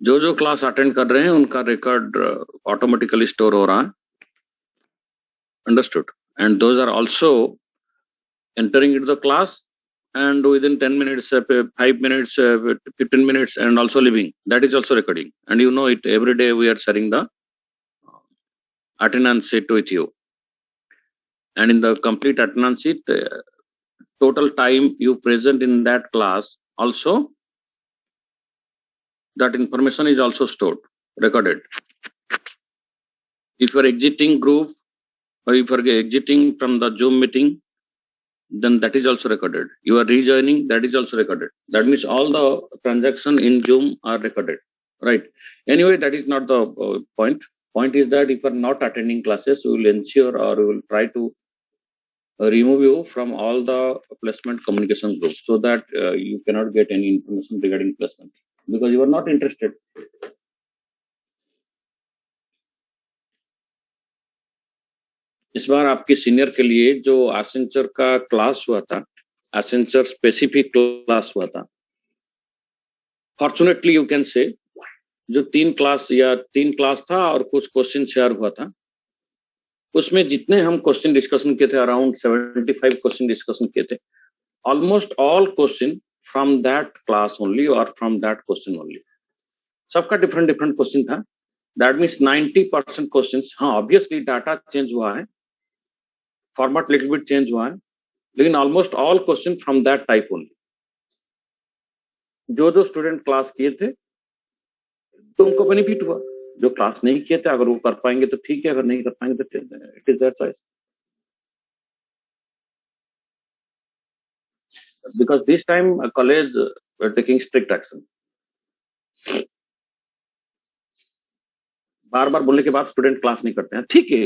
जो जो class attend कर रहे हैं उनका रिकॉर्ड ऑटोमेटिकली स्टोर हो रहा है. Understood. And those are also entering into the class, and within 10 minutes, 5 minutes, 15 minutes, and also leaving. That is also recording. And you know it, every day we are sharing the attendance sheet with you. And in the complete attendance sheet, total time you present in that class, also that information is also stored, recorded. If you are exiting group, or if you are exiting from the Zoom meeting, then that is also recorded. You are rejoining, that is also recorded. That means all the transaction in Zoom are recorded, right? Anyway, that is not the point. Point is that if you are not attending classes, we will ensure, or we will try to remove you from all the placement communication groups, so that you cannot get any information regarding placement, because you are not interested. इस बार आपके senior के लिए जो Accenture का class हुआ था, Accenture specific class हुआ था, फॉर्चुनेटली यू कैन से, जो 3 क्लास था और कुछ क्वेश्चन शेयर हुआ था, उसमें जितने हम क्वेश्चन डिस्कशन किए थे, अराउंड 75 क्वेश्चन डिस्कशन किए थे, almost all question from that class only और फ्रॉम दैट क्वेश्चन ओनली. सबका डिफरेंट डिफरेंट क्वेश्चन था. That means 90% question. हाँ, ऑब्वियसली डाटा चेंज हुआ है, फॉर्मेट लिटिल बिट चेंज हुआ है, लेकिन almost all question from that type only. जो जो स्टूडेंट क्लास किए थे तो उनको बेनिफिट हुआ. जो क्लास नहीं किए थे, अगर वो कर पाएंगे तो ठीक है, अगर नहीं कर पाएंगे तो it is their choice. Because this time college taking strict action. बार बार बोलने के बाद स्टूडेंट क्लास नहीं करते हैं, ठीक है.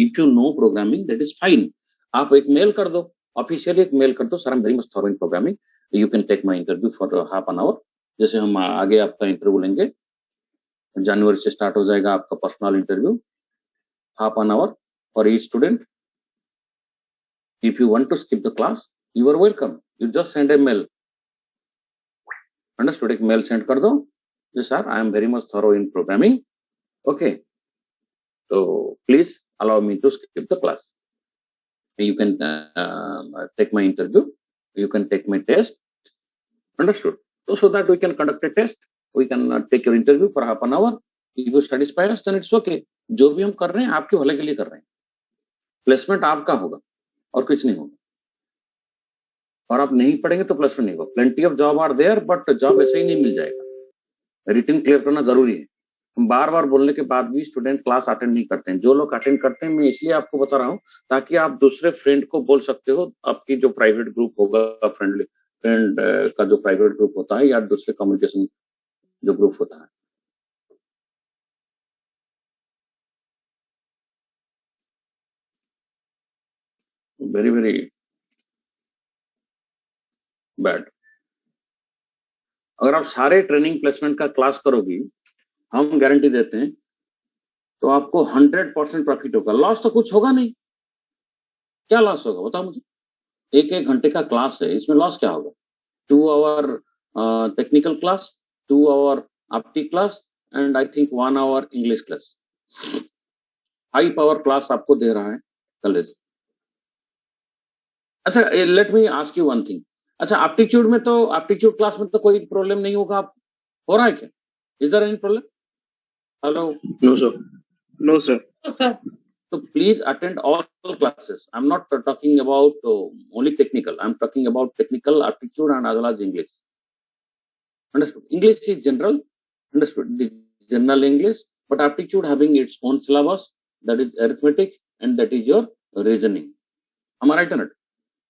If you know programming, that is fine. आप एक मेल कर दो, ऑफिशियली एक मेल कर दो, sir I am very much thorough in programming, you can take my interview for half an hour. जैसे हम आगे आपका इंटरव्यू लेंगे, जनवरी से स्टार्ट हो जाएगा आपका personal interview, half an hour for each student. If you want to skip the class, you are welcome. You just send a mail. Understood? एक मेल सेंड कर दो, sir I am very much thorough in programming, okay, so please allow me to skip the class. You can take my interview, you can take my test. Understood? So that we can conduct a test, we can take your interview for half an hour. If you satisfy us, then it's okay. जो भी हम कर रहे हैं आपके भले के लिए कर रहे हैं. प्लेसमेंट आपका होगा और कुछ नहीं होगा. और आप नहीं पढ़ेंगे तो प्लेसमेंट नहीं होगा. Plenty of job are there, but job ऐसे ही नहीं मिल जाएगा. रिटन क्लियर करना जरूरी है. बार बार बोलने के बाद भी स्टूडेंट क्लास अटेंड नहीं करते हैं. जो लोग अटेंड करते हैं, मैं इसलिए आपको बता रहा हूँ ताकि आप दूसरे फ्रेंड को बोल सकते हो, आपकी जो प्राइवेट ग्रुप होगा, फ्रेंड का जो प्राइवेट ग्रुप होता है, या दूसरे कम्युनिकेशन जो ग्रुप होता है. Very very bad. अगर आप सारे ट्रेनिंग प्लेसमेंट का क्लास करोगी, हम गारंटी देते हैं, तो आपको 100% प्रॉफिट होगा. लॉस तो कुछ होगा नहीं. क्या लॉस होगा बताओ मुझे? एक घंटे का क्लास है, इसमें लॉस क्या होगा? 2 hour technical class, 2 hour apti class, and I think 1 hour English class. High power class आपको दे रहा है कॉलेज. अच्छा, let me ask you one thing. अच्छा, एप्टीट्यूड में तो, एप्टीट्यूड क्लास में तो कोई प्रॉब्लम नहीं होगा. आप हो रहा है क्या? Is there any problem? Hello? No, sir. No, sir. Sir, तो please attend all classes. I am not talking about only technical, I am talking about technical, aptitude and as well as English. Understood? English is general. Understood? This is general English, but aptitude having its own syllabus, that is arithmetic, and that is your reasoning. Am I right or not?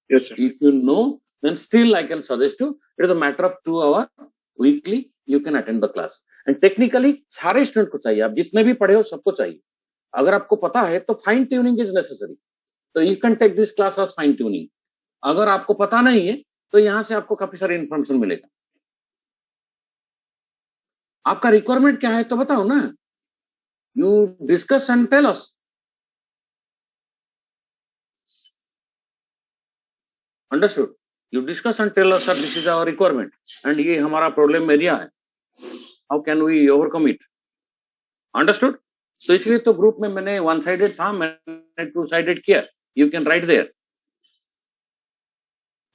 Yes, sir. If you know, then still I can suggest you, it is a matter of 2 hours weekly, you can attend the class. And technically सारे student को चाहिए. आप जितने भी पढ़े हो सबको चाहिए. अगर आपको पता है तो फाइन ट्यूनिंग इज नेसेसरी, तो you can take this class as fine tuning. अगर आपको पता नहीं है तो यहाँ से आपको काफी सारी इंफॉर्मेशन मिलेगा. आपका रिक्वायरमेंट क्या है तो बताओ ना. You discuss and tell us. Understood? You discuss and tell us, sir this is our requirement and ये हमारा प्रॉब्लम एरिया है. how can we overcome it? Understood? तो इसलिए तो ग्रुप में मैंने वन साइडेड था, मैंने टू साइडेड किया. You can write there.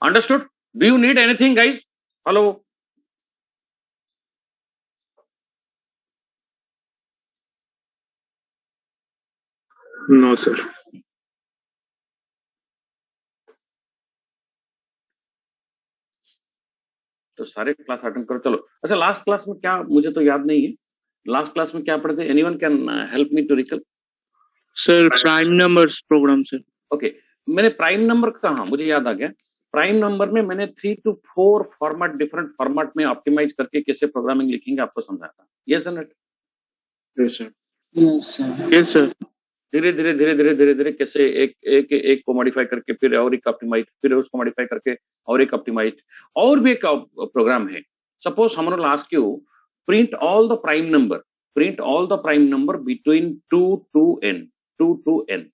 Understood? Do you need anything, guys? Hello? No, sir. तो सारे क्लास अटेंड करो. चलो, अच्छा लास्ट क्लास में क्या, मुझे तो याद नहीं है, लास्ट क्लास में क्या पढ़े थे? Anyone can help me to recall? Sir, prime numbers program, sir. Okay, मैंने प्राइम नंबर कहा, मुझे याद आ गया. प्राइम नंबर में मैंने 3 to 4 फॉर्मेट, डिफरेंट फॉर्मेट में ऑप्टिमाइज करके कैसे प्रोग्रामिंग लिखेंगे आपको समझाया था. Yes sir? Yes, sir. Yes, sir. Yes, sir. धीरे धीरे धीरे धीरे धीरे धीरे कैसे एक एक एक को मॉडिफाई करके फिर और एक ऑप्टिमाइज, फिर उसको मॉडिफाई करके और एक ऑप्टिमाइज. और भी एक प्रोग्राम है. सपोज हम लोग ask you print all the prime number, print all the prime number between 2 to n, 2 to n,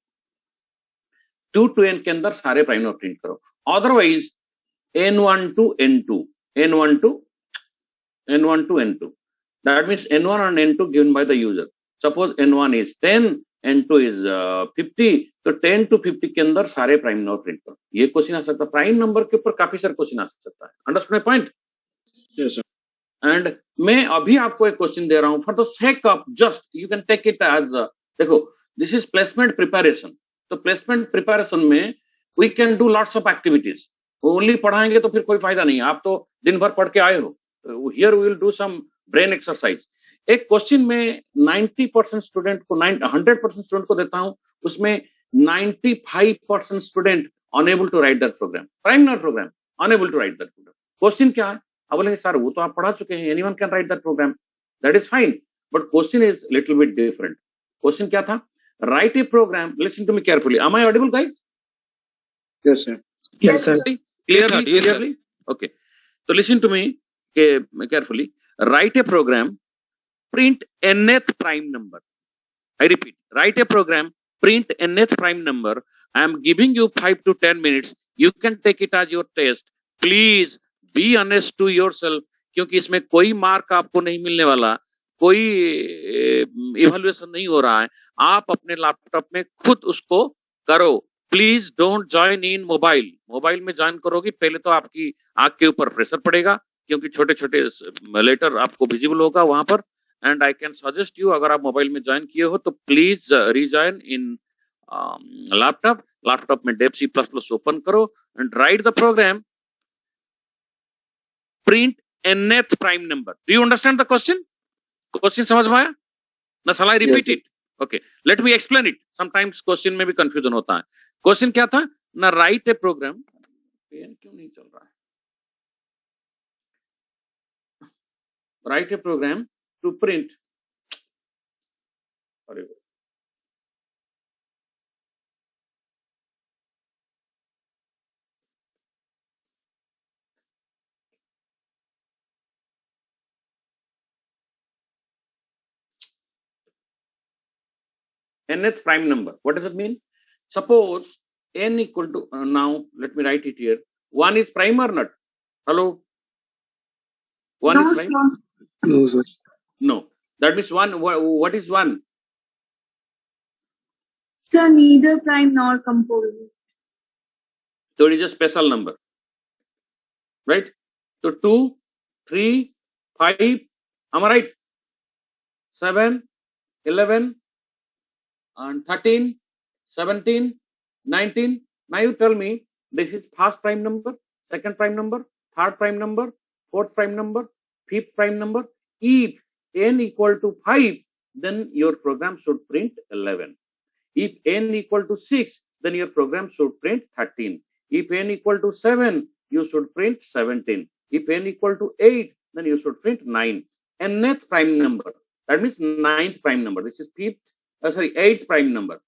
2 to n के अंदर सारे प्राइम नंबर प्रिंट करो. Otherwise n1 to n2, n1 to n2, that means n1 and n2 given by the user. Suppose n1 is 10, n2 is 50, तो 10 to 50 के अंदर सारे prime number print करो. ये क्वेश्चन आ सकता है, प्राइम नंबर के ऊपर काफी सारे क्वेश्चन आ सकता है. Understand my point? Yes, sir. And मैं अभी आपको एक क्वेश्चन दे रहा हूं for the sake of just, you can take it as, देखो दिस इज प्लेसमेंट प्रिपरेशन. तो प्लेसमेंट प्रिपरेशन में we can do lots of activities. Only पढ़ाएंगे तो फिर कोई फायदा नहीं. आप तो दिन भर पढ़ के आए हो. Here we will do some brain exercise. एक क्वेश्चन में 90% स्टूडेंट को, 100% स्टूडेंट को देता हूं, उसमें 95% student unable to write that program, prime number program, unable to write that program. Question क्या है? अब बोलेंगे सर वो तो आप पढ़ा चुके हैं, anyone can write that program. That is fine, but question is little bit different. Question क्या था? Write a program. Listen to me carefully. Am I audible guys? Yes, sir. Yes, sir. Clearly? Okay. So listen to me carefully. Write a program, print nth prime number. I repeat, write a program, print nth prime number. I am giving you 5 to 10 minutes. You can take it as your test. Please be honest to yourself, क्योंकि इसमें कोई mark आपको नहीं मिलने वाला, कोई evaluation नहीं हो रहा है. आप अपने लैपटॉप में खुद उसको करो. Please don't join in mobile. Mobile में ज्वाइन करोगे पहले तो आपकी आंख के ऊपर प्रेशर पड़ेगा, क्योंकि छोटे छोटे लेटर आपको विजिबल होगा वहां पर. And I can suggest you, अगर आप मोबाइल में ज्वाइन किए हो तो please rejoin in laptop. Laptop में डेव C++ ओपन करो and write the program, print nth prime number. Do you understand the question? Question समझ में आया ना? Shall I repeat it? Okay, let me explain it. Sometimes question में भी confusion होता है. क्वेश्चन क्या था ना? Right a programme. पेन क्यों नहीं चल रहा है? Write a program to print, अरे nth prime number. What does it mean? Suppose n equal to, now let me write it here. 1 is prime or not? Hello? 1 No, is prime? sir. No, sir. No. That means 1, what is 1? Sir, neither prime nor composite. So it is a special number. Right? So 2, 3, 5, am I right? 7, 11, and 13, 17, 19. Now you tell me, this is first prime number, second prime number, third prime number, fourth prime number, fifth prime number. If n equal to 5, then your program should print 11. If n equal to 6, then your program should print 13. If n equal to 7, you should print 17. If n equal to 8, then you should print 9. Nth prime number, that means 9th prime number. This is fifth, sorry, 8th prime number.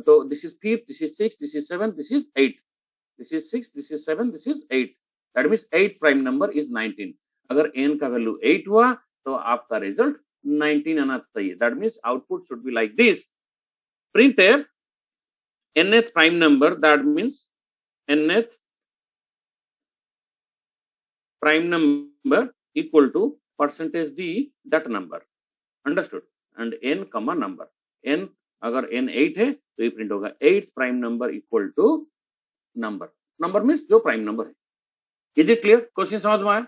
So this is fifth, this is 6th, this is 7th, this is 8th. This is 6, this is 7, this is 8th. That means 8th prime number is 19. अगर n का value 8 हुआ तो आपका result 19 आना चाहिए. That means output should be like this. Printf nth prime number, that means nth prime number equal to percentage the that number, understood, and n कमा number, n अगर n 8 है तो ये प्रिंट होगा 8 prime number equal to number, number means जो prime number है। Is it clear? Question समझ में आया?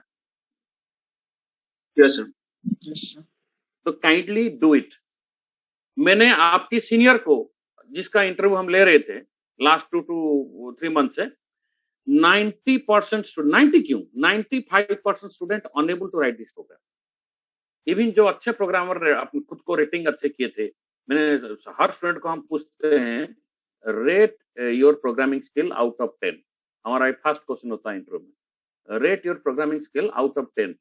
Yes, sir. Yes, sir. तो काइंडली डू इट। मैंने आपकी सीनियर को, जिसका इंटरव्यू हम ले रहे थे लास्ट 2 to 3 मंथ से, 90% 90 क्यों 95% student unable to write this program. Even जो अच्छे प्रोग्रामर अपने खुद को रेटिंग अच्छे किए थे, मैंने हर स्टूडेंट को हम पूछते हैं rate your programming skill out of 10। हमारा फर्स्ट क्वेश्चन होता है इंटरव्यू में, rate your programming skill out of 10।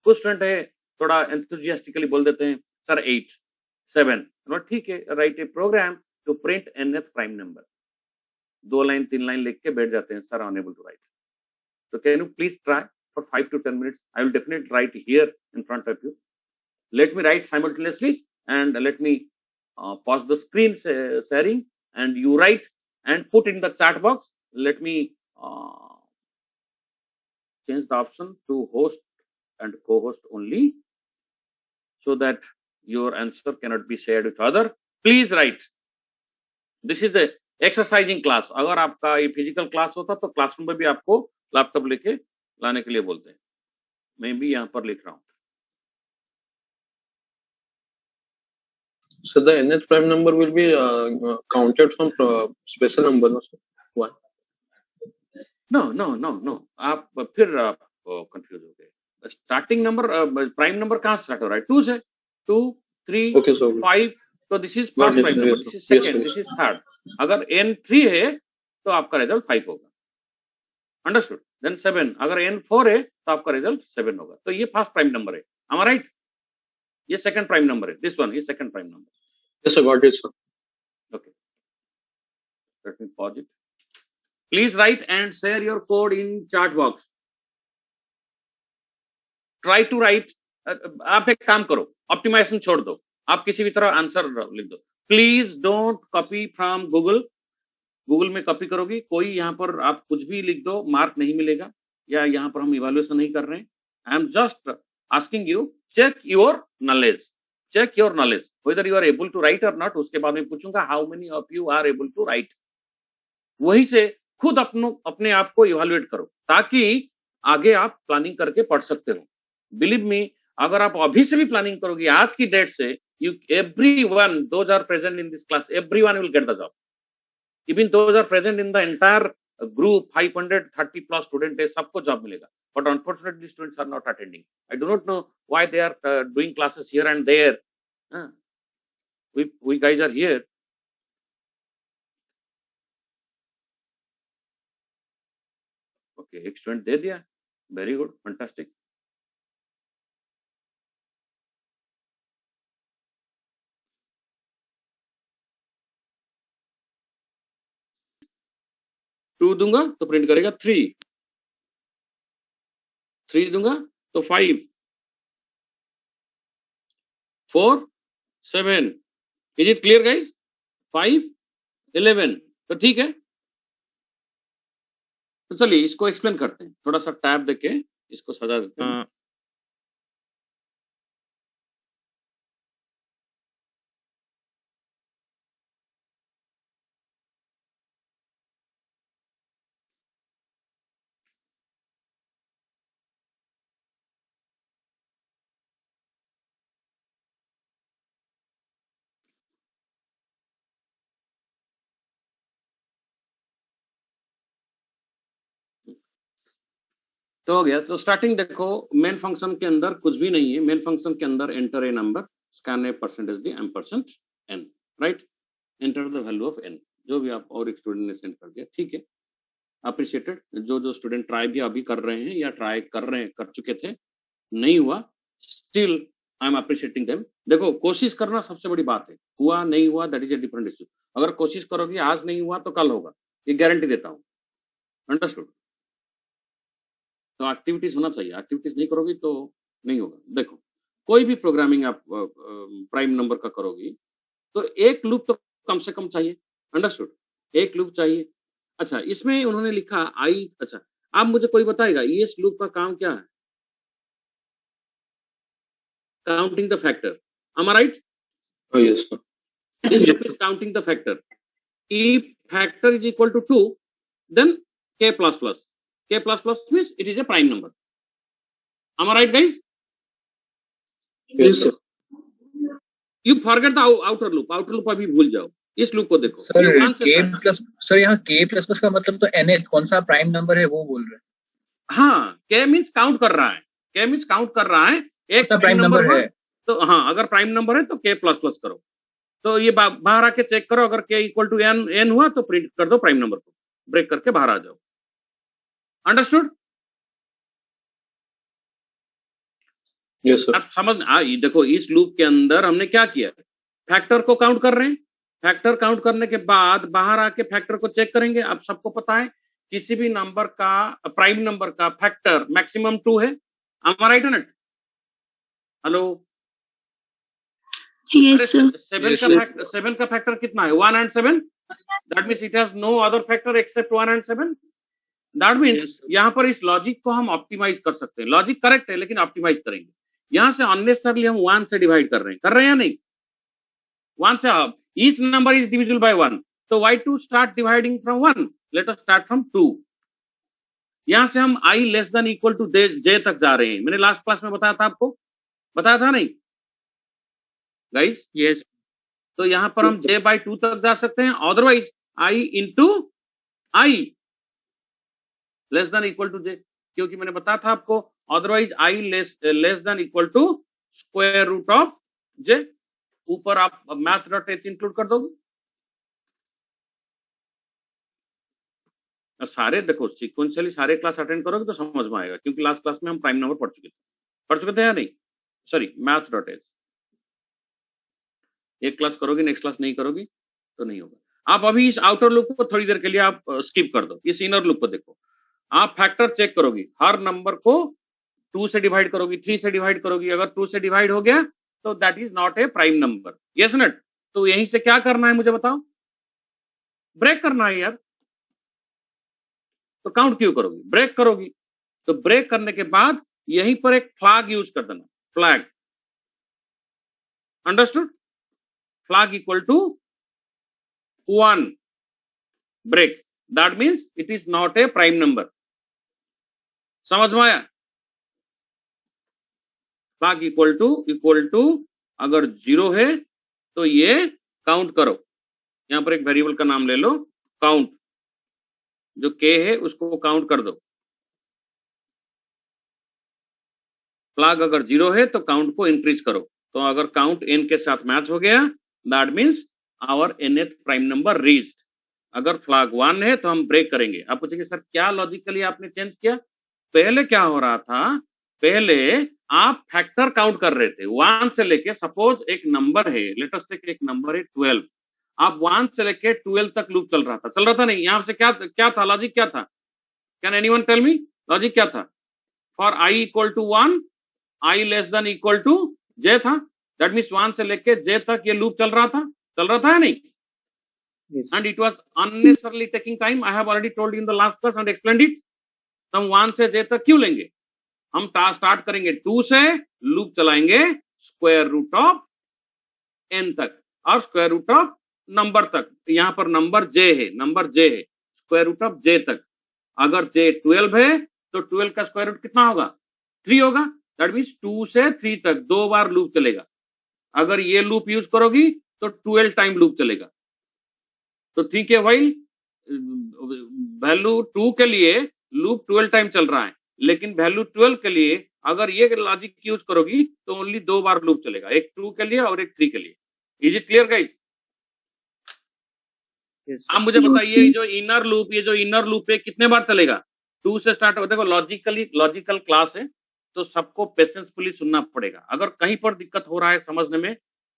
कुछ स्टूडेंट है थोड़ा एंथुसियास्टिकली बोल देते हैं सर 8 7, ठीक है, write a program to print nth prime number, 2 line 3 line लिख के बैठ जाते हैं sir unable to write. So can you please try for 5 to 10 minutes? I will definitely write here in front of you. Let me write simultaneously and let me pause the screen sharing and you write and put in the chat box. Let me change the option to host and co-host only so that your answer cannot be shared with other. Please write. This is a exercising class. अगर आपका ये physical class होता तो classroom में भी आपको laptop लेके लाने के लिए बोलते हैं। मैं भी यहाँ पर लिख रहा हूँ। So the nth prime number will be counted from special number, no, sir? One. No. आप फिर आप कंफ्यूज हो गए। स्टार्टिंग नंबर प्राइम नंबर कहाँ से स्टार्ट हो रहा है? 2 से, 2 3 Okay, so 5, तो this is first prime number, this is second, this is third. अगर n 3 है तो आपका रिजल्ट 5 होगा, अंडरस्टूड। देन 7, अगर n 4 है तो आपका रिजल्ट 7 होगा। तो ये फर्स्ट प्राइम नंबर है, am I right? ये सेकंड प्राइम नंबर है, this one is second prime number. yes, sir, got it, sir. Okay, let me pause it. Please write and share your code in chat box. Try to write. आप एक काम करो, optimisation छोड़ दो, आप किसी भी तरह आंसर लिख दो। Please don't copy from Google. Google में कॉपी करोगी कोई, यहाँ पर आप कुछ भी लिख दो, मार्क नहीं मिलेगा, या यहाँ पर हम इवैल्यूएशन नहीं कर रहे हैं। I am just asking you, check your knowledge, check your knowledge whether you are able to write और नॉट। उसके बाद मैं पूछूंगा how many of you are able to write. वहीं से खुद अपने आप को इवैल्यूएट करो ताकि आगे आप प्लानिंग करके पढ़ सकते हो। बिलीव मी, अगर आप अभी से भी प्लानिंग करोगे आज की डेट से, you everyone those are present in this class, everyone will get the job. Even those are present in the entire group, 530 plus student है, सबको जॉब मिलेगा। But unfortunately students are not attending. I do not know why they are doing classes here and there. We guys are here. Okay, एक student they दिया, very good, fantastic. To दूंगा तो print करेगा 3, 3 दूंगा तो 5, 4 7। Is it clear guys? 5 11। तो ठीक है, तो चलिए इसको एक्सप्लेन करते हैं, थोड़ा सा टैब देके इसको सजा देते हैं। तो हो गया। तो स्टार्टिंग देखो, मेन फंक्शन के अंदर कुछ भी नहीं है। मेन फंक्शन के अंदर enter a number, scan a percentage the ampersand n, right, enter the value of n, जो भी आप और एक स्टूडेंट ने सेंड कर दिया, ठीक है, अप्रिशिएटेड। जो स्टूडेंट ट्राई भी अभी कर रहे हैं या ट्राई कर चुके थे, नहीं हुआ, still I am appreciating them. देखो, कोशिश करना सबसे बड़ी बात है, हुआ नहीं हुआ that is a different issue. अगर कोशिश करोगे, आज नहीं हुआ तो कल होगा, ये गारंटी देता हूं, अंडरस्टूड। तो एक्टिविटीज होना चाहिए, एक्टिविटीज नहीं करोगी तो नहीं होगा। देखो, कोई भी प्रोग्रामिंग आप प्राइम नंबर का करोगी तो एक लूप तो कम से कम चाहिए, अंडरस्टूड, एक लूप चाहिए। अच्छा, इसमें उन्होंने लिखा आई, अच्छा आप मुझे कोई बताएगा इस लूप का काम क्या है? counting the factor. Am I right? Oh, yes, sir. This loop is counting the factor. If factor is equal to 2, then k plus plus. K plus plus means it is a prime number. Am I right, guys? Yes, sir. You forget the outer loop. Outer loop अभी भूल जाओ. इस loop को देखो. Sir ये 1 से k start. Plus sir यहाँ k plus plus का मतलब तो nth कौन सा प्राइम नंबर है वो बोल रहे हैं. हाँ, k means काउंट कर रहा है. k means काउंट कर रहा है. एक कौन सा प्राइम नंबर है. तो हाँ, अगर प्राइम नंबर है तो k प्लस प्लस करो. तो ये बाहर आके चेक करो. अगर k इक्वल टू n हुआ तो प्रिंट कर दो प्राइम नंबर को. ब्रेक करके बाहर आ जाओ. अंडरस्टूड? Yes, sir. अब समझ देखो इस लूप के अंदर हमने क्या किया. फैक्टर को काउंट कर रहे हैं. फैक्टर काउंट करने के बाद बाहर आके फैक्टर को चेक करेंगे. अब सबको पता है किसी भी नंबर का प्राइम नंबर का फैक्टर मैक्सिमम 2 है. Am I right or not? Hello. Yes, sir. 7 का फैक्टर कितना है? 1 and 7. That means it has no other factor except 1 and 7. That means यहाँ पर इस लॉजिक को हम ऑप्टिमाइज कर सकते हैं. लॉजिक करेक्ट है लेकिन ऑप्टिमाइज करेंगे. यहाँ से अननेसेसरली हम 1 से डिवाइड कर रहे हैं या नहीं? 1 से each number is divisible by 1. So why to start dividing from 1? Let us start from 2. यहाँ से हम I less than equal to j तक जा रहे हैं. मैंने लास्ट क्लास में बताया था आपको. बताया था नहीं गाइस? यस. तो यहाँ पर हम j by 2 तक जा सकते हैं. Otherwise I into I less than equal to j, क्योंकि मैंने बताया था आपको otherwise I less than equal to square root of j. ऊपर आप math.h इंक्लूड कर दोगे. सारे देखो सीक्वेंशियली सारे क्लास अटेंड करोगे तो समझ में आएगा, क्योंकि लास्ट क्लास में हम प्राइम नंबर पढ़ चुके थे या नहीं? Sorry, math.h. एक क्लास करोगे नेक्स्ट क्लास नहीं करोगी तो नहीं होगा. आप अभी इस आउटर लूप को थोड़ी देर के लिए आप स्किप कर दो. इस इनर लूप को देखो. आप फैक्टर चेक करोगी. हर नंबर को 2 से डिवाइड करोगी, 3 से डिवाइड करोगी. अगर 2 से डिवाइड हो गया तो that is not a prime number. Yes not? तो यहीं से क्या करना है मुझे बताओ? ब्रेक करना है यार. तो काउंट क्यों करोगी? ब्रेक करोगी. तो ब्रेक करने के बाद यहीं पर एक फ्लैग यूज कर देना. Flag. Understood? Flag equal to 1. Break. That means it is not a prime number. समझ में आया? फ्लैग इक्वल टू अगर 0 है तो ये काउंट करो. यहां पर एक वेरिएबल का नाम ले लो काउंट. जो k है उसको काउंट कर दो. फ्लैग अगर 0 है तो काउंट को इंक्रीज करो. तो अगर काउंट n के साथ मैच हो गया that means our nth prime number reached. अगर फ्लैग 1 है तो हम ब्रेक करेंगे. आप पूछेंगे सर क्या लॉजिकली आपने चेंज किया? पहले क्या हो रहा था? पहले आप फैक्टर काउंट कर रहे थे 1 से लेके. सपोज एक नंबर है, लेट अस टेक एक नंबर है 12. आप 1 से लेके 12 तक लूप चल रहा था नहीं? यहां से क्या था? लॉजिक क्या था? Can anyone tell me? Logic क्या था? For i equal to 1, I less than equal to j था. दैट मीन्स 1 से लेके j तक ये लूप चल रहा था या नहीं? Yes. And it was unnecessarily taking time. I have already told you in the last class and explained it. तो हम 1 से j तक क्यों लेंगे? हम स्टार्ट करेंगे 2 से, लूप चलाएंगे स्क्वायर रूट ऑफ n तक और स्क्वायर रूट ऑफ नंबर तक. यहां पर नंबर j है, स्क्वायर रूट ऑफ j तक. अगर j 12 है तो 12 का स्क्वायर रूट कितना होगा? 3 होगा. दैट मीन्स 2 से 3 तक 2 बार लूप चलेगा. अगर ये लूप यूज करोगी तो 12 टाइम लूप चलेगा. तो ठीक है भाई, वैल्यू 2 के लिए लूप 12 टाइम चल रहा है, लेकिन वैल्यू 12 के लिए अगर ये लॉजिक यूज करोगी तो ओनली 2 बार लूप चलेगा. एक 2 के लिए और एक 3 के लिए. Is it clear guys? Yes, आप मुझे बताइए ये जो इनर लूप है कितने बार चलेगा? 2 से स्टार्ट हो. देखो लॉजिकल क्लास है तो सबको पेशेंसफुली सुनना पड़ेगा. अगर कहीं पर दिक्कत हो रहा है समझने में,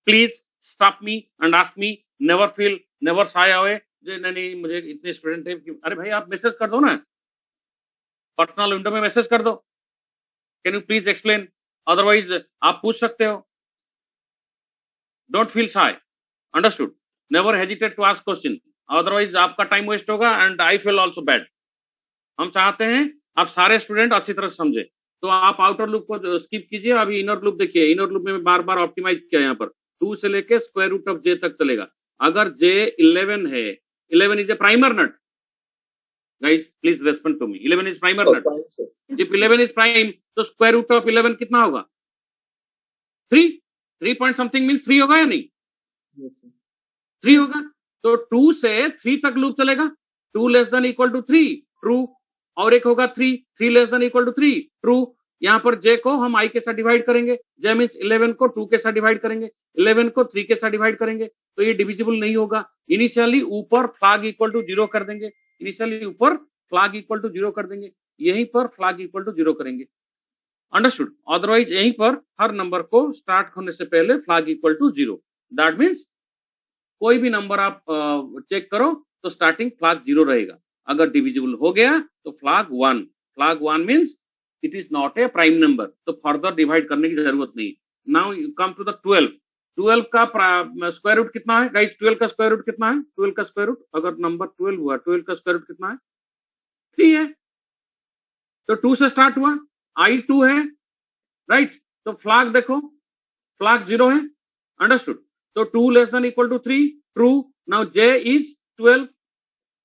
please stop me and ask me. Never shy away. नहीं मुझे इतने स्टूडेंट है कि अरे भाई आप मैसेज कर दो ना, पर्सनल विंडो में मैसेज कर दो. Can you please explain? Otherwise आप पूछ सकते हो. Don't feel shy. Understood? Never hesitate to ask question. Otherwise आपका टाइम वेस्ट होगा and I feel also bad. हम चाहते हैं आप सारे स्टूडेंट अच्छी तरह समझे. तो आप आउटर लूप को स्किप कीजिए, अभी इनर लूप देखिए। इनर लूप में बार बार ऑप्टिमाइज किया, यहाँ पर 2 से लेके स्क्वायर रूट ऑफ j तक चलेगा। अगर j 11 है, 11 is a prime or not, guys please respond to me, 11 is prime or not. fine, sir. If 11 is prime तो स्क्वायर रूट ऑफ 11 कितना होगा? 3 पॉइंट समथिंग मींस 3 होगा या नहीं? Yes, sir. 3 होगा। तो 2 से 3 तक लूप चलेगा, 2 less than equal to 3 true, और एक होगा 3 less than equal to 3 true. यहाँ पर j को हम i के साथ डिवाइड करेंगे, j मींस 11 को 2 के साथ डिवाइड करेंगे, 11 को 3 के साथ डिवाइड करेंगे, तो ये डिविजिबल नहीं होगा। इनिशियली ऊपर फ्लैग इक्वल टू 0 कर देंगे, इनिशियली ऊपर फ्लैग इक्वल टू 0 कर देंगे, यहीं पर फ्लैग इक्वल टू 0 करेंगे, अंडरस्टूड। अदरवाइज यहीं पर हर नंबर को स्टार्ट होने से पहले flag equal to 0, that means कोई भी नंबर आप चेक करो तो स्टार्टिंग फ्लैग 0 रहेगा। अगर डिविजिबल हो गया तो flag 1, flag 1 means it is not a prime number, तो फर्दर डिवाइड करने की जरूरत नहीं। Now you come to the 12। 12 का स्क्वायर रूट कितना है गाइस? 12 का स्क्वायर रूट कितना है? 12 का स्क्वायर रूट अगर नंबर 12 हुआ, 12 का स्क्वायर रूट कितना है? 3 है। तो 2 से स्टार्ट हुआ, i 2 है, राइट? तो फ्लैग देखो, फ्लैग 0 है, अंडरस्टूड। तो 2 less than equal to 3 true. Now j is 12,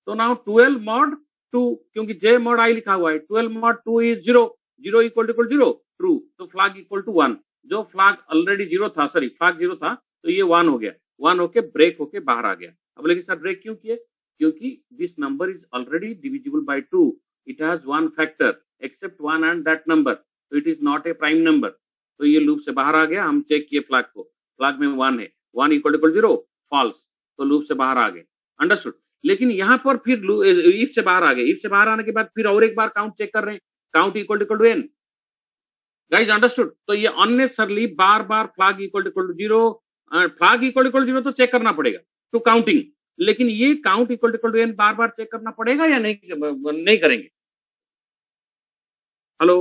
तो नाउ 12 mod 2, क्योंकि j mod i लिखा हुआ है, 12 mod 2 is 0, 0 equal to 0 true, तो फ्लैग इक्वल टू 1। जो फ्लैग ऑलरेडी 0 था, सॉरी फ्लैग 0 था, तो ये 1 हो गया, 1 होके ब्रेक होके बाहर आ गया। अब लेकिन सर ब्रेक क्यों किए? क्योंकि this number is already divisible by 2, it has 1 factor except 1 and that number, तो it is not a prime number. तो ये लूप से बाहर आ गया। हम चेक किए फ्लैग को, फ्लैग में 1 है, 1 इक्वल टू 0 फॉल्स, तो लूप से बाहर आ गए, अंडरस्टूड। लेकिन यहाँ पर फिर इफ से बाहर आ गए, इफ से बाहर आने के बाद फिर और एक बार काउंट चेक कर रहे हैं, count equal to n, guys understood. तो ये अननेसेसरली बार बार flag equal to 0, flag equal to 0 तो चेक करना पड़ेगा टू काउंटिंग, लेकिन ये काउंट इक्वल टू n बार बार चेक करना पड़ेगा या नहीं करेंगे? हेलो,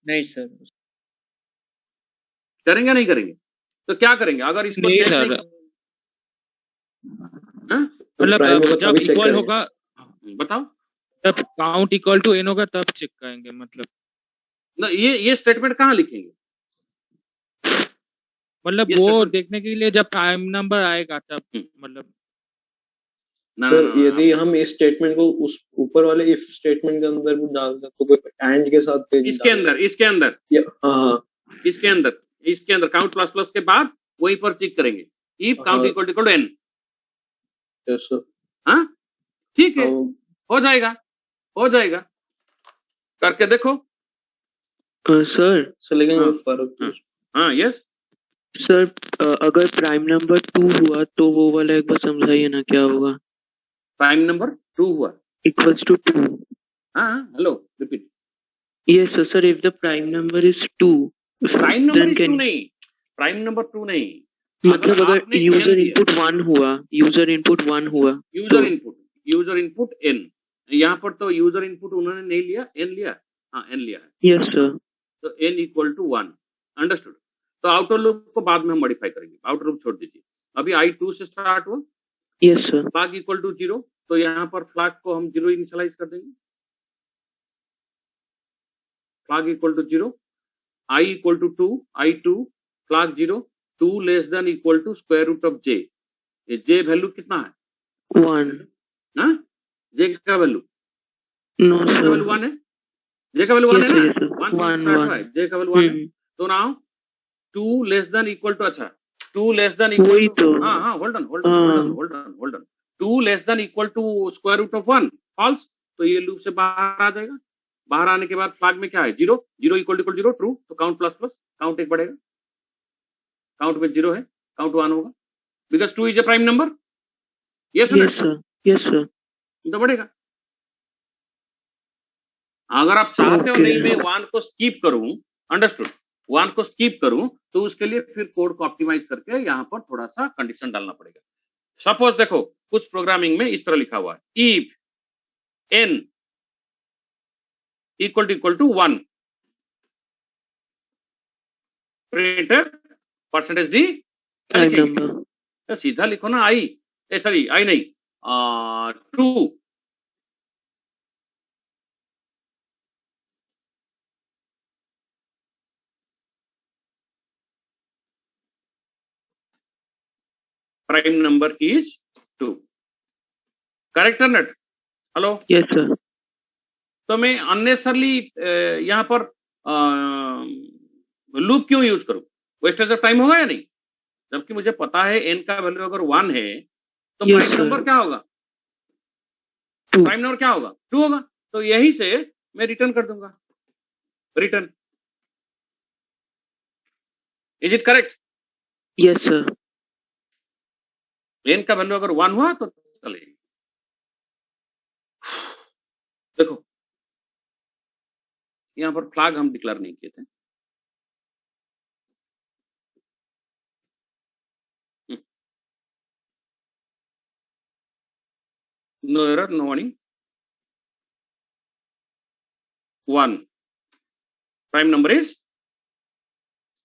नहीं सर, करेंगे नहीं करेंगे? तो क्या करेंगे अगर इसको नहीं चेक सर, नहीं, हाँ? मतलब प्राइम होगा जब तभी check इक्वल करेंगे। होगा, बताओ तब काउंट इक्वल टू n होगा तब चेक करेंगे, मतलब ना, ये स्टेटमेंट कहाँ लिखेंगे? मतलब ये वो statement- देखने के लिए जब प्राइम नंबर आएगा तब, मतलब ना, सर ना, ना, यदि हम इस स्टेटमेंट को उस ऊपर वाले इफ स्टेटमेंट के अंदर भी डाल सकते, तो कोई एंड के साथ इसके अंदर हाँ इसके अंदर काउंट प्लस प्लस के बाद वहीं पर चेक करेंगे, इफ काउंट हाँ। Equal to n, yes, sir. हाँ ठीक है, हाँ, हो जाएगा, करके देखो। सर सर लेकिन हाँ, फर्क हाँ यस, सर अगर प्राइम नंबर 2 हुआ तो वो वाला एक बार समझाइए ना, क्या होगा? प्राइम नंबर 2 हुआ, इक्वल्स टू 2। हाँ hello repeat. Yes sir, if the prime number is 2, prime number then is 2 can, नहीं, प्राइम नंबर 2 नहीं, मतलब अगर आपने यूजर n दिया, इनपुट 1 हुआ, यूजर इनपुट 1 हुआ, यूजर इनपुट n, यहाँ पर तो यूजर इनपुट उन्होंने नहीं लिया, n लिया, हाँ n लिया है, यस सर, तो n इक्वल टू 1, अंडरस्टूड। तो आउटर लूप को बाद में हम मॉडिफाई करेंगे, आउटर लूप छोड़ दीजिए। अभी i 2 से स्टार्ट हुआ, yes sir, flag equal to 0, तो यहाँ पर फ्लैग को हम 0 इनिशियलाइज कर देंगे, flag equal to 0, i equal to 2, i 2 flag 0, 2 less than equal to square root of j, ये j वैल्यू कितना है? 1। हाँ j का वैल्यू, नो j का सर, वैल्यू 1 है, j का वैल्यू 1 Yes, है ना, yes, sir. 1 से One, स्टार्ट हुआ one. है, j का वैल्यू 1 है। तो now 2 less than equal to, अच्छा 2 लेस देन इक्वल वही टू, तो। हाँ होल्ड ऑन, हाँ। 2 less than equal to square root of 1 false, तो ये लूप से बाहर आ जाएगा। बाहर आने के बाद फ्लैग में क्या है? 0, 0 इक्वल टू 0 ट्रू, तो काउंट प्लस प्लस, काउंट एक बढ़ेगा, काउंट में 0 है, काउंट 1 होगा, because 2 is a prime number, yes yes sir, तो बढ़ेगा। अगर आप चाहते हो Okay. नहीं मैं 1 को स्किप करूं, अंडरस्टूड, 1 को स्किप करूं, तो उसके लिए फिर कोड को ऑप्टिमाइज करके यहाँ पर थोड़ा सा कंडीशन डालना पड़ेगा। सपोज देखो कुछ प्रोग्रामिंग में इस तरह लिखा हुआ है, if n equal to 1, printf percentage D, prime number, सीधा लिखो ना आई, सॉरी आई नहीं, 2, prime number is 2. Correct or not? Hello? Yes, sir. तो मैं अननेसरली यहाँ पर लूप क्यों यूज करूं? वेस्टेज ऑफ टाइम होगा या नहीं? जबकि मुझे पता है n का वैल्यू अगर 1 है तो Yes, प्राइम sir. नंबर क्या होगा? 2. प्राइम नंबर क्या होगा? 2 होगा. तो यही से मैं रिटर्न कर दूंगा. Return. Is it correct? Yes, sir. n का वैल्यू अगर 1 हुआ तो चलेगा. देखो यहाँ पर फ्लैग हम डिक्लेयर नहीं किए थे. No error, no warning. 1 prime number is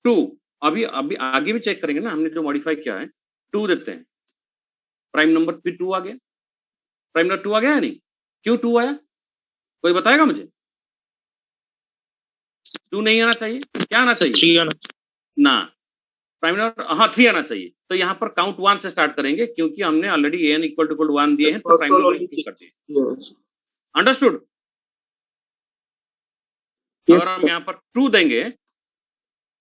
2. अभी अभी आगे भी चेक करेंगे ना, हमने जो मॉडिफाई किया है 2 देते हैं. प्राइम नंबर फिर 2 आ गया. प्राइम नंबर 2 आ गया या नहीं? क्यों 2 आया? कोई बताएगा मुझे? 2 नहीं आना चाहिए. क्या आना चाहिए? 3 आना. ना, प्राइम नंबर हाँ 3 आना चाहिए. तो यहाँ पर काउंट 1 से स्टार्ट करेंगे क्योंकि हमने ऑलरेडी n इक्वल टू 1 दिए हैं तो प्राइम नंबर कर दिए. Yes. अंडरस्टूड? Yes, अगर हम sir. यहाँ पर 2 देंगे,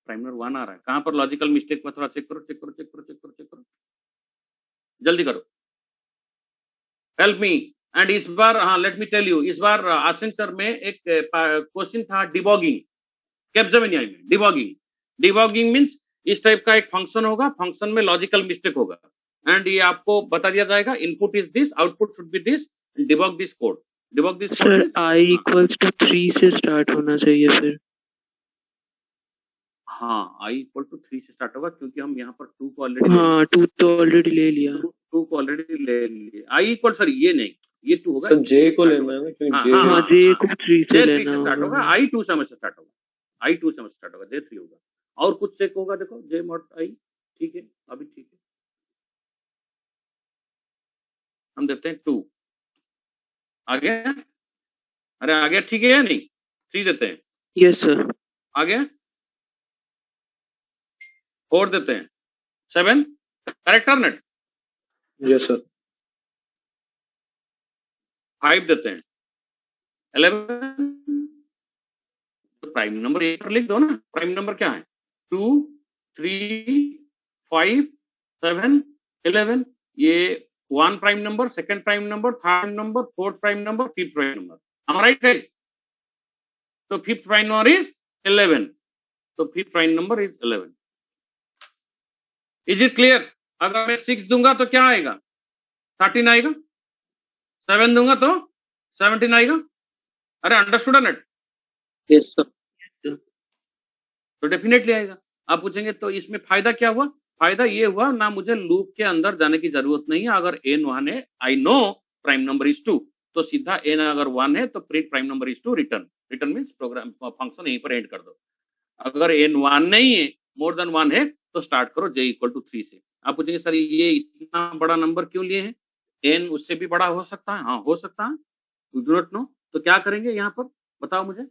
प्राइम नंबर 1 आ रहा है. कहां पर लॉजिकल मिस्टेक पर थोड़ा चेक करो, चेक करो, चेक करो, चेक करो, चेक करो, जल्दी करो. Help me. एंड इस बार हाँ लेट मी टेल यू, इस बार आसेंचर में एक क्वेश्चन था डिबॉगिंग. कैपजेमिनी में डिबॉगिंग. डिबॉगिंग मींस इस टाइप का एक फंक्शन होगा, फंक्शन में लॉजिकल मिस्टेक होगा एंड ये आपको बता दिया जाएगा input is this, output should be this, debug this code. Debug this Sir, I equals to 3 से स्टार्ट होना चाहिए फिर. हाँ i इक्वल टू 3 से स्टार्ट होगा क्योंकि हम यहाँ पर 2 को ऑलरेडी हाँ 2 तो ऑलरेडी ले लिया. 2 को ऑलरेडी ले लिए. i इक्वल सर ये नहीं, ये 2 होगा. सर J को लेना है ना, क्योंकि हाँ, J हाँ, हाँ हाँ. J को 3 से J 3 लेना से स्टार्ट होगा, होगा. i 2 समय से स्टार्ट होगा. i 2 समय से स्टार्ट होगा, J 3 होगा. और कुछ चेक होगा, देखो J मॉड i. ठीक है, अभी ठीक है. हम देते हैं 2 आ गया. अरे आ गया, ठीक है या नहीं? 3 देते हैं. Yes, sir. आ गया. 4 देते हैं. 7 करेक्ट और नट? Yes, sir. 5 देते हैं. 11 प्राइम नंबर एक पर लिख दो ना. प्राइम नंबर क्या है? 2 3 5 7 11. ये 1 prime number, second prime number, third number, fourth prime number, fifth prime number. am I right guys? तो फिफ्थ प्राइम नंबर इज 11. तो fifth prime number is 11. Is it clear? अगर मैं 6 दूंगा तो क्या आएगा? 13 आएगा. 7 दूंगा तो 17 आएगा. अरे अंडरस्टूड नट? Yes, sir. तो डेफिनेटली आएगा. आप पूछेंगे तो इसमें फायदा क्या हुआ? फायदा ये हुआ ना, मुझे लूप के अंदर जाने की जरूरत नहीं है. अगर n 1 है, I know prime number is 2, तो सीधा n अगर 1 है तो print prime number is 2, return. Return means program function यहीं पर एंड कर दो. अगर n 1 नहीं है, मोर देन 1 है, तो स्टार्ट करो j इक्वल टू 3 से. आप पूछेंगे सर ये इतना बड़ा नंबर क्यों लिए हैं? n उससे भी बड़ा हो सकता है. हाँ हो सकता है, यू डू नॉट नो. तो क्या करेंगे यहाँ पर, बताओ मुझे.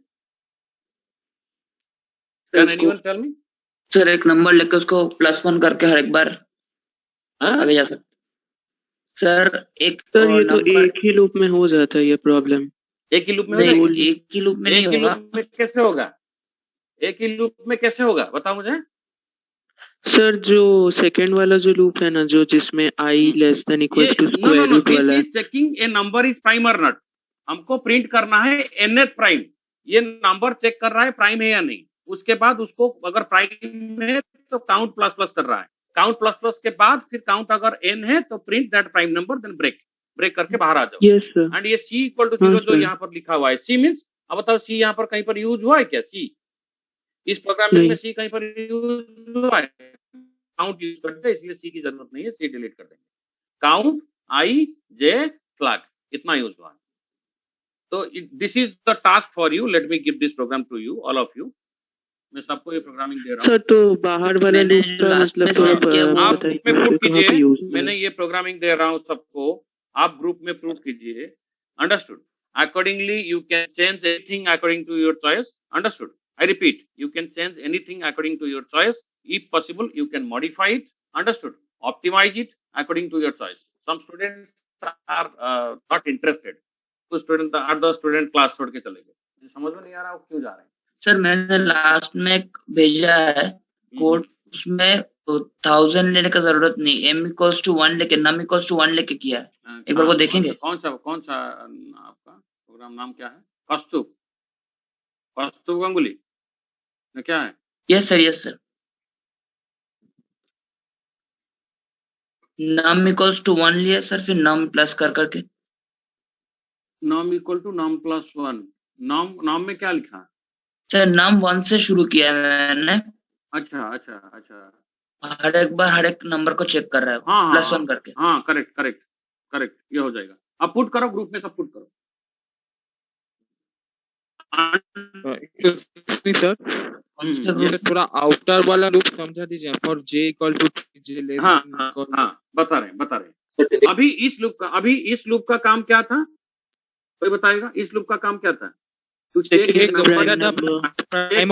Can anyone tell me? Sir एक नंबर लेके उसको +1 करके हर एक बार आगे जा सकते. सर एक सर ये तो नंबर एक ही लूप में हो जाता है ये प्रॉब्लम. एक ही लूप में हो नहीं, जाएगा? एक ही लूप में नहीं एक ही होगा. लूप में कैसे होगा? एक ही लूप में कैसे होगा, बताओ मुझे. सर जो सेकंड वाला जो लूप है ना, जो जिसमें i less than equals to square root वाला है. Checking a number is prime और नॉट. हमको प्रिंट करना है nth प्राइम. ये नंबर चेक कर रहा है प्राइम है या नहीं. उसके बाद उसको अगर प्राइम है तो काउंट प्लस प्लस कर रहा है. काउंट प्लस प्लस के बाद फिर काउंट अगर n है तो print that prime number, then break. Break करके बाहर आ जाओ. Yes sir. एंड ये c इक्वल टू 0 हाँ, जो सर. यहाँ पर लिखा हुआ है, c मींस, अब बताओ c यहाँ पर कहीं पर यूज हुआ है क्या? c इस प्रोग्रामिंग में c कहीं पर यूज हुआ है? काउंट यूज करते हैं, इसलिए c की जरूरत नहीं है, c डिलीट कर देंगे. काउंट i j फ्लैग इतना यूज हुआ है. तो this is the task for you. Let me give this program to you, all of you. मैं सबको ये प्रोग्रामिंग दे रहा हूँ. सर तो बाहर वाला मैंने लूप का लास्ट मतलब में थोड़ा सेट किया हुआ आप बताइए ग्रुप में मुझे प्रूव कहाँ पे कीजिए. यूज मैंने ये प्रोग्रामिंग दे रहा हूँ सबको, आप ग्रुप में प्रूव कीजिए. Understood? Accordingly you can change anything according to your choice. Understood? I repeat, you can change anything according to your choice. If possible, you can modify it. Understood? optimize it according to your choice. Some students are not interested. कुछ student आठ-10 student class छोड़ के चले गए, समझ में नहीं आ रहा वो क्यों जा रहे हैं। सर मैंने लास्ट में एक भेजा है कोड, उसमें 1000 लेने का जरूरत नहीं, m इक्वल्स टू 1 लेके num इक्वल्स टू 1 लेके किया है, एक बार वो देखेंगे। कौन सा आपका प्रोग्राम नाम क्या है? कौस्तुभ गंगुली ने क्या है? Yes sir num equals to 1 लिया सर, फिर num प्लस कर करके num equal to num plus 1, num में क्या लिखा है? सर num 1 से शुरू किया है मैंने। अच्छा। हर एक नंबर को चेक कर रहा है हाँ, प्लस 1 करके। हाँ करेक्ट ये हो जाएगा। अब पुट करो, ग्रुप में सब पुट करो। सर ये थोड़ा आउटर वाला लूप समझा दीजिए for j equal to j less. हाँ बता रहे। अभी इस लूप का काम क्या था, कोई बताएगा? इस लूप का काम क्या था? To check a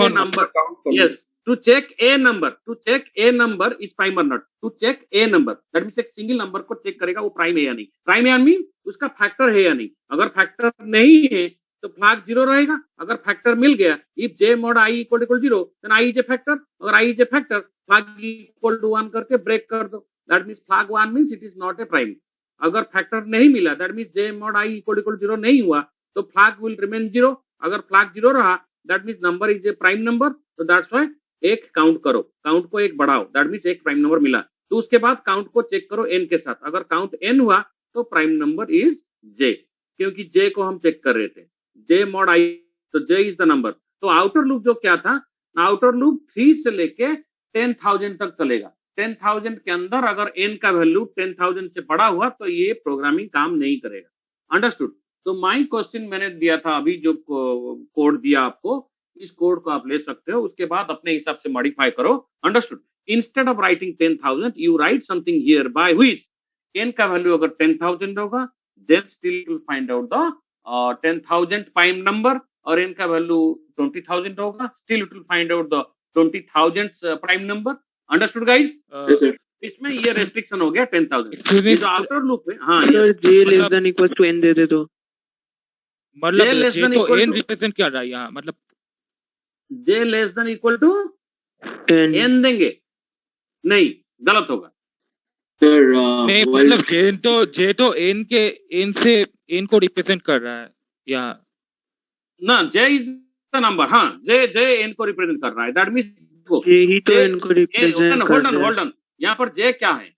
number, yes, to check a number is prime or not. To check a number, that means एक सिंगल नंबर को चेक करेगा वो प्राइम है या नहीं, प्राइम है या नहीं, उसका फैक्टर है या नहीं। अगर फैक्टर नहीं है तो फ्लैग 0 रहेगा। अगर फैक्टर मिल गया, if j mod i equal to 0 then i is a factor। अगर i is a factor, flag equal to 1 करके ब्रेक कर दो, that means flag 1 means it is not a prime. अगर फैक्टर नहीं मिला, that means j mod i equal to 0 नहीं हुआ तो फ्लैग विल रिमेन 0। अगर फ्लैग 0 रहा, that means number is a prime number, तो दैट्स व्हाई एक काउंट करो, काउंट को एक बढ़ाओ, दैट मींस एक प्राइम नंबर मिला। तो उसके बाद काउंट को चेक करो n के साथ, अगर काउंट n हुआ तो प्राइम नंबर इज j, क्योंकि j को हम चेक कर रहे थे, j mod i, तो j इज द नंबर। तो आउटर लूप जो क्या था, आउटर लूप 3 से लेके 10,000 तक चलेगा। 10,000 के अंदर अगर n का वैल्यू 10,000 से बड़ा हुआ तो ये प्रोग्रामिंग काम नहीं करेगा। अंडरस्टूड? तो माई क्वेश्चन मैंने दिया था अभी, जो कोड दिया आपको, इस कोड को आप ले सकते हो, उसके बाद अपने हिसाब से मॉडिफाई करो। Understood? Instead of writing 10,000 you write something here by which n का वैल्यू अगर 10,000 होगा, then still will find out the 10,000 prime number, और n का वैल्यू 20,000 होगा, still it will find out the 20,000 prime number. Understood guys? Yes sir. इसमें ये restriction हो गया 10,000। ये जो आफ्टर लूप है, हाँ sir j less than equals to n दे दे दो, मतलब j तो n रिप्रेजेंट कर रहा है यहाँ, मतलब j less than equal to n देंगे, नहीं गलत होगा सर। नहीं, मतलब j तो n से n को रिप्रेजेंट कर रहा है यहाँ ना, j इज द नंबर। हाँ, j n को रिप्रेजेंट कर रहा है, दैट मींस j ही तो n को रिप्रेजेंट कर रहा है। होल्ड ऑन, यहाँ पर j क्या है?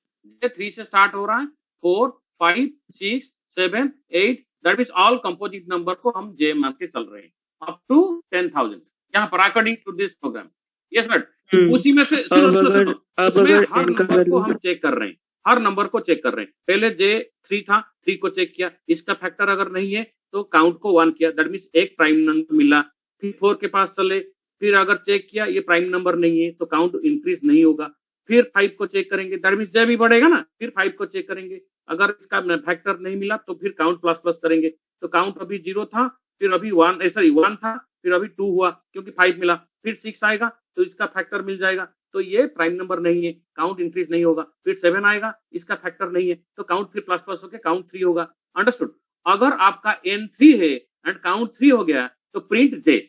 j 3 से स्टार्ट हो रहा है, 4 5 6 7 8, that means all composite number को हम j मान के चल रहे हैं अप टू 10,000 यहाँ पर, according to this program. Yes sir, उसी में से हर नंबर को हम चेक कर रहे हैं, हर नंबर को चेक कर रहे हैं। पहले j 3 था, 3 को चेक किया, इसका फैक्टर अगर नहीं है तो काउंट को 1 किया, दैट मींस एक प्राइम नंबर मिला। फिर 4 के पास चले, फिर अगर चेक किया ये प्राइम नंबर नहीं है तो काउंट इंक्रीज नहीं होगा। फिर 5 को चेक करेंगे, दैट मींस j भी बढ़ेगा ना। फिर 5 को चेक करेंगे, अगर इसका फैक्टर नहीं मिला तो फिर काउंट प्लस प्लस करेंगे, तो काउंट अभी 0 था, फिर अभी 1 था, फिर अभी 2 हुआ क्योंकि 5 मिला, फिर 6 आएगा तो इसका फैक्टर मिल जाएगा, तो ये प्राइम नंबर नहीं है, काउंट इंक्रीज नहीं होगा। फिर 7 आएगा, इसका फैक्टर नहीं है तो काउंट फिर प्लस प्लस होकर काउंट 3 होगा। अंडरस्टूड? अगर आपका n 3 है एंड काउंट 3 हो गया तो प्रिंट j,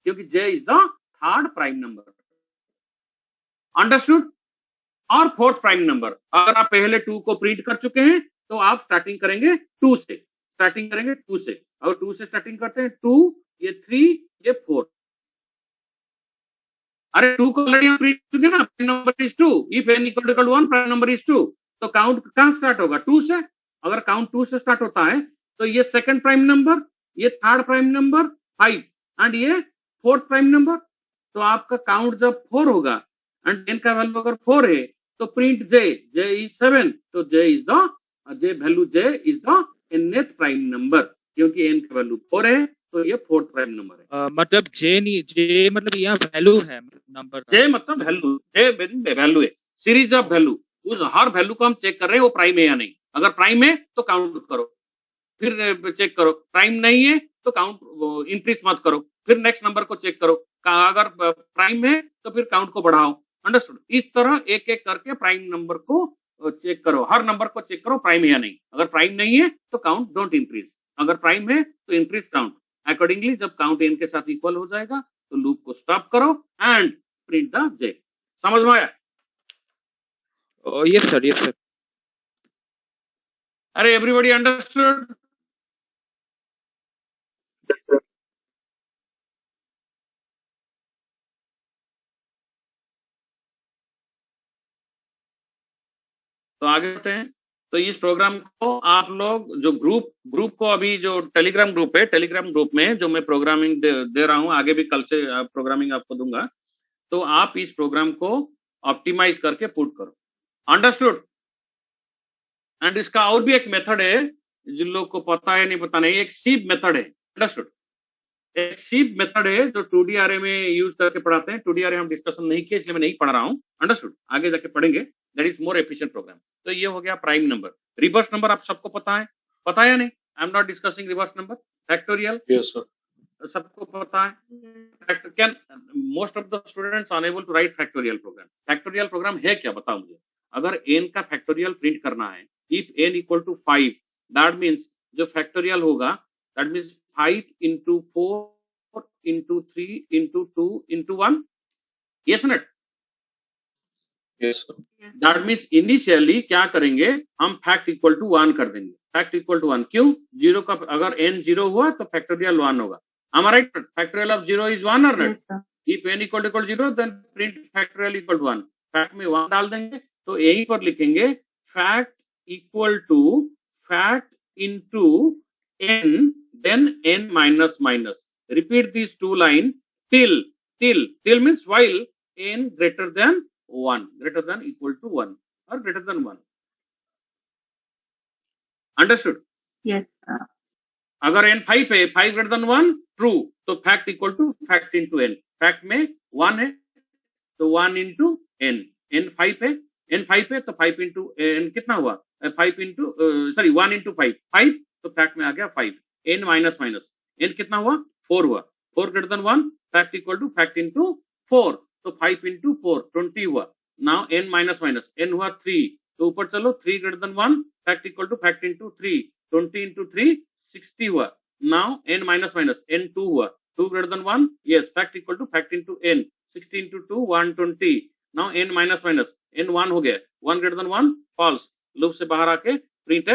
क्योंकि j is the third prime number. Understood? और फोर्थ प्राइम नंबर, अगर आप पहले 2 को प्रिंट कर चुके हैं तो आप स्टार्टिंग करेंगे 2 से, अगर 2 से स्टार्टिंग करते हैं, 2 ये 3 ये 4, अरे 2 को ऑलरेडी हम प्रिंट कर चुके ना, prime number is 2, if n equal to 1 prime number is 2, तो काउंट कहां स्टार्ट होगा? 2 से। अगर काउंट 2 से स्टार्ट होता है तो ये सेकंड प्राइम नंबर, ये थर्ड प्राइम नंबर 5 एंड ये फोर्थ प्राइम नंबर, तो आपका काउंट जब 4 होगा एंड n का वैल्यू अगर 4 है तो प्रिंट j इज 7, तो j is the nth prime number, क्योंकि n का वैल्यू 4 है तो ये फोर्थ प्राइम नंबर है। मतलब j मतलब यहाँ वैल्यू है नंबर, j मतलब वैल्यू, j वैल्यू है, सीरीज ऑफ वैल्यू, उस हर वैल्यू को हम चेक कर रहे हैं वो प्राइम है या नहीं। अगर प्राइम है तो काउंट करो, फिर चेक करो, प्राइम नहीं है तो काउंट इंक्रीज मत करो, फिर नेक्स्ट नंबर को चेक करो, अगर प्राइम है तो फिर काउंट को बढ़ाओ। अंडरस्टूड? इस तरह एक एक करके प्राइम नंबर को चेक करो, हर नंबर को चेक करो प्राइम है या नहीं। अगर प्राइम नहीं है तो काउंट डोंट इंक्रीज, अगर प्राइम है तो इंक्रीज काउंट अकॉर्डिंगली। जब काउंट n के साथ इक्वल हो जाएगा तो लूप को स्टॉप करो एंड प्रिंट द j। समझ में आया? Yes sir, yes sir. अरे एवरीबॉडी अंडरस्टूड? तो आगे बढ़ते हैं। तो इस प्रोग्राम को आप लोग जो ग्रुप को अभी जो टेलीग्राम ग्रुप है, टेलीग्राम ग्रुप में जो मैं प्रोग्रामिंग दे रहा हूं, आगे भी कल से प्रोग्रामिंग आपको दूंगा, तो आप इस प्रोग्राम को ऑप्टिमाइज करके पुट करो। अंडरस्टूड? एंड इसका और भी एक मेथड है, जिन लोग को पता है नहीं पता नहीं, एक सीप मेथड है। अंडरस्टूड? एक सीप मेथड है जो 2D array में यूज करके पढ़ाते हैं। 2D array हम डिस्कशन नहीं किए इसलिए मैं नहीं पढ़ रहा हूं। अंडरस्टूड? आगे जाके पढ़ेंगे। That is more efficient program. तो ये हो गया प्राइम नंबर। रिवर्स नंबर आप सबको पता है या नहीं? I am not discussing reverse number. Factorial yes sir. सबको पता है। Can most of the students unable to write factorial program. Factorial program है क्या, बताओ मुझे। अगर n का फैक्टोरियल प्रिंट करना है, if n equal to 5, that means जो फैक्टोरियल होगा that means 5 into 4 into 3 into 2 into 1। yes or not? Yes sir. That means initially क्या करेंगे हम, फैक्ट इक्वल टू 1 कर देंगे। फैक्ट इक्वल टू 1 क्यों? 0 का अगर n 0 हुआ तो फैक्टोरियल 1 होगा। am I right? Factorial of 0 is 1 or not? Yes, sir. if n equal to 0 then print factorial equal to 1। Fact में 1 डाल देंगे तो यहीं पर लिखेंगे fact equal to fact into n then n minus minus। repeat these two line till means while n greater than 1, greater than equal to 1 or greater than 1। understood? Yes, sir. अगर n 5 है, 5 greater than 1 true, तो fact equal to fact into n। Fact में 1 है तो 1 into n। n 5 है, n 5 है तो 5 into n कितना हुआ, 5 इंटू सॉरी 1 इंटू 5, 5 तो फैक्ट में आ गया 5। n माइनस माइनस n कितना हुआ, 4 हुआ। 4 greater than 1 fact equal to fact into 4, तो 5 इंटू 4 20 हुआ। Now n minus minus n हुआ 3, तो ऊपर चलो 3 greater than 1 fact equal to fact into 3, 20 into 3 60 हुआ। Now n minus minus n 2 हुआ, 2 greater than 1 yes fact equal to fact into n, 60 into 2 120। Now n minus minus n 1 हो गया, 1 greater than 1 false, loop से बाहर आके print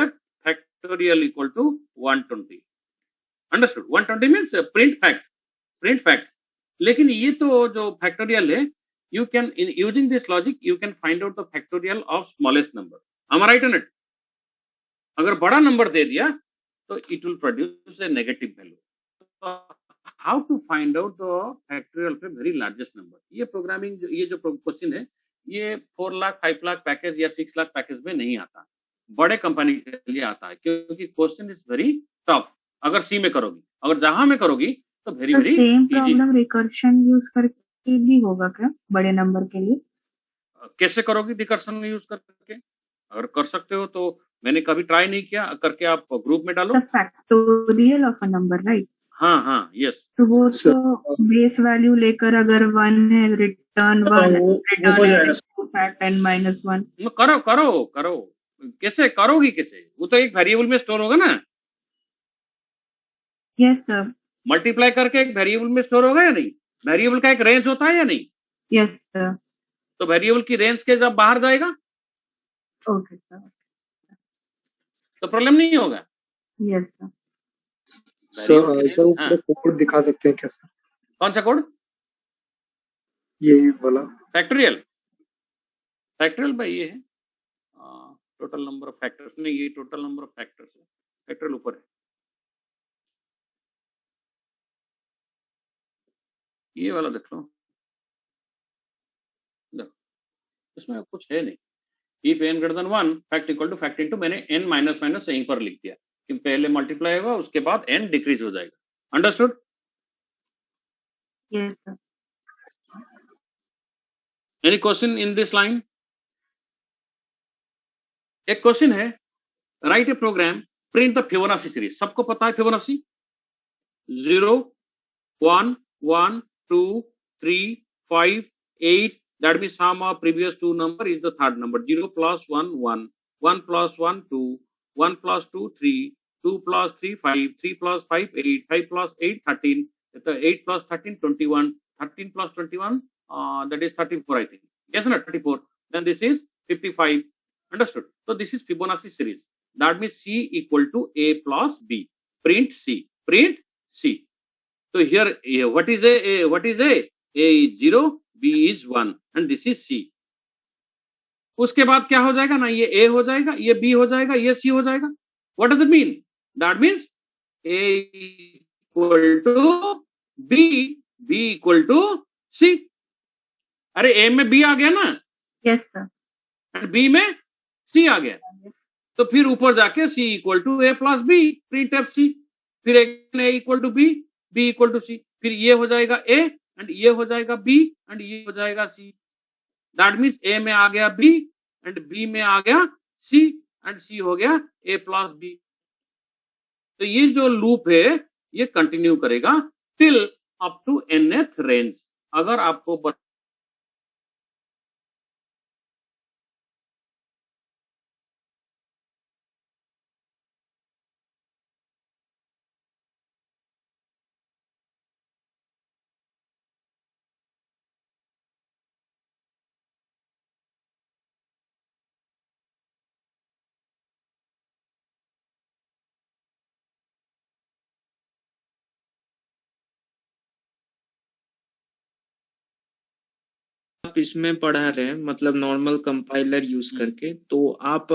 factorial equal to 120। Understood? 120 means print fact. लेकिन ये तो जो फैक्टोरियल है, you can using this logic you can find out the factorial of smallest number। am I right on it? अगर बड़ा नंबर दे दिया तो it will produce a negative value। so how to find out the factorial of a very largest number? ये programming ये जो question है ये 4 lakh 5 lakh package या 6 लाख पैकेज में नहीं आता, बड़े कंपनी के लिए आता है, क्योंकि क्वेश्चन इज वेरी टफ। अगर सी में करोगी, अगर जहां में करोगी तो very very same easy. Problem recursion use करके भी होगा क्या बड़े नंबर के लिए? कैसे करोगी रिकर्शन यूज करके? अगर कर सकते हो तो, मैंने कभी ट्राई नहीं किया, करके आप ग्रुप में डालो। The factorial of a number, right? हाँ यस। तो वो तो बेस वैल्यू लेकर अगर 1 है return 1, return fact n minus 1। करो कैसे करोगी? कैसे? वो तो एक वेरिएबल में स्टोर होगा ना। Yes sir. मल्टीप्लाई करके एक वेरिएबल में स्टोर होगा या नहीं? वेरिएबल का एक रेंज होता है या नहीं? Yes sir. तो वेरिएबल की रेंज के जब बाहर जाएगा ओके सर। तो प्रॉब्लम नहीं होगा। Yes sir. सर कोड दिखा सकते हैं क्या सर? कौन सा कोड? ये वाला फैक्टोरियल भाई ये है टोटल नंबर ऑफ फैक्टर्स, नहीं ये टोटल नंबर ऑफ फैक्टर्स है, फैक्टोरियल ऊपर है। ये वाला देख लो, इसमें कुछ है नहीं। If n greater than 1 fact equal to fact into, मैंने n माइनस माइनस यहीं पर लिख दिया कि पहले मल्टीप्लाई होगा उसके बाद n डिक्रीज हो जाएगा। Understood? Yes sir. Any question in this line? एक क्वेश्चन है, write a program print the Fibonacci series. सबको पता है Fibonacci? 0 1 1 2 3 5 8 That means sum of previous two number is the third number. 0 plus 1, 1. 1 plus 1, 2. 1 plus 2, 3. 2 plus 3, 5. 3 plus 5, 8. 5 plus 8, 13. 8 plus 13, 21. 13 plus 21, that is 34, I think. Yes, not 34. Then this is 55. Understood? So this is Fibonacci series. That means C equal to A plus B. Print C. Print C. So here, what is A? What is A? A is 0, B is 1, and this is C. उसके बाद क्या हो जाएगा ना, ये A हो जाएगा, ये B हो जाएगा, ये C हो जाएगा. What does it mean? That means A equal to B, B equal to C. अरे A में B आ गया ना, Yes, sir. and B में C आ गया, तो फिर ऊपर जाके C equal to A plus B, print F C. फिर A equal to B, B equal to C. फिर ये हो जाएगा A, and ये हो जाएगा B, and ये हो जाएगा C. That means A में आ गया B, and B में आ गया C, and C हो गया A plus B. तो ये जो लूप है ये कंटिन्यू करेगा till up to nth range. अगर आपको आप इसमें पढ़ा रहे हैं मतलब नॉर्मल कंपाइलर यूज करके, तो आप